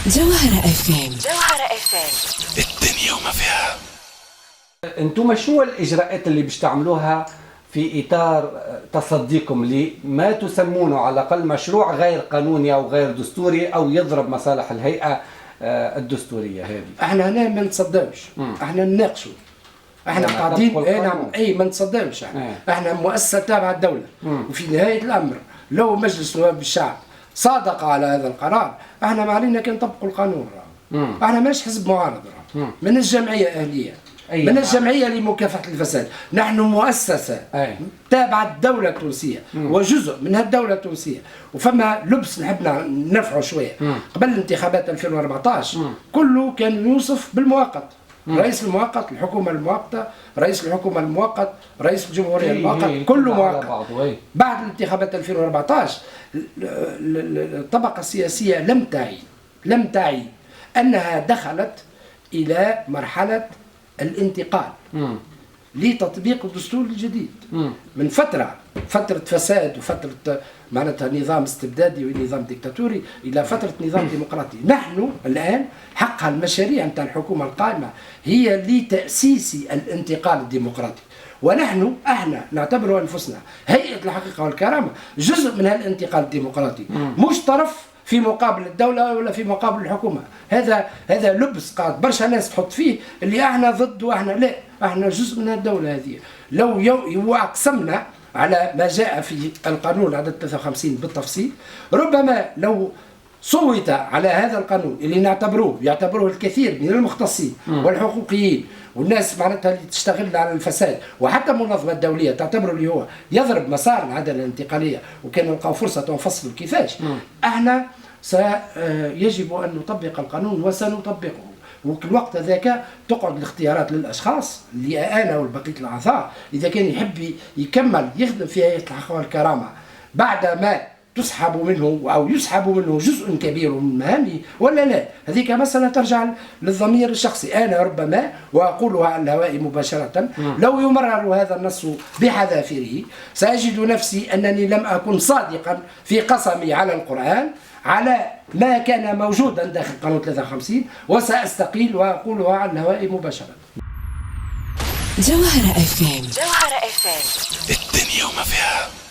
جوهرة اف ام. جوهرة اف ام، الدنيا وما فيها. انتم شو الاجراءات اللي بيش تعملوها في اطار تصديكم لما تسمونه على الاقل مشروع غير قانوني او غير دستوري او يضرب مصالح الهيئه الدستوريه هذه؟ احنا هنا ما نتصدمش، احنا نناقشوا، احنا قاعدين نعم ما نتصدمش، احنا مؤسسه تابعه الدوله، وفي نهايه الامر لو مجلس نواب الشعب صادق على هذا القرار احنا ما علينا كي نطبقوا القانون. احنا مش حزب معارض، من الجمعيه اهليه، من الجمعيه لمكافحه الفساد، نحن مؤسسه تابعه الدوله التونسيه وجزء من الدوله التونسيه. وفما لبس نحب نرفعه شويه. قبل الانتخابات 2014 كله كان يوصف بالمؤقت، رئيس المؤقت، الحكومه المؤقته، رئيس الحكومه المؤقت، رئيس الجمهوريه المؤقت، كله مؤقت. بعد الانتخابات 2014 الطبقه السياسيه لم تعي انها دخلت الى مرحله الانتقال لتطبيق الدستور الجديد من فتره فساد وفتره معناتها نظام استبدادي ونظام ديكتاتوري الى فتره نظام ديمقراطي. نحن الان حقها المشاريع نتاع الحكومه القائمه هي لتاسيس الانتقال الديمقراطي، ونحن احنا نعتبر انفسنا هيئه الحقيقه والكرامه جزء من هالانتقال الديمقراطي، مش طرف في مقابل الدولة ولا في مقابل الحكومة. هذا لبس قاعد برشا ناس تحط فيه اللي احنا ضد واحنا لا، احنا جزء من الدولة هذه. لو أقسمنا على ما جاء في القانون عدد 53 بالتفصيل، ربما لو صوت على هذا القانون اللي يعتبروه الكثير من المختصين والحقوقيين والناس معناتها اللي تشتغل على الفساد، وحتى المنظمات الدوليه تعتبره اللي هو يضرب مسار العداله الانتقاليه، وكان نلقاو فرصه نفصل كيفاش. احنا يجب ان نطبق القانون وسنطبقه، وفي الوقت ذاك تقعد الاختيارات للاشخاص اللي انا والبقيه الاعضاء اذا كان يحب يكمل يخدم في هيئه الحقيقه والكرامه بعد ما تسحب منه او يسحب منه جزء كبير من مهامه ولا لا. هذيك مسألة ترجع للضمير الشخصي. انا ربما واقولها على الهواء مباشرة، لو يمرر هذا النص بحذافيره ساجد نفسي انني لم اكن صادقا في قسمي على القرآن على ما كان موجودا داخل قانون 53، وساستقيل واقولها على الهواء مباشرة. جوهرة اف ام. جوهرة اف ام، الدنيا وما فيها.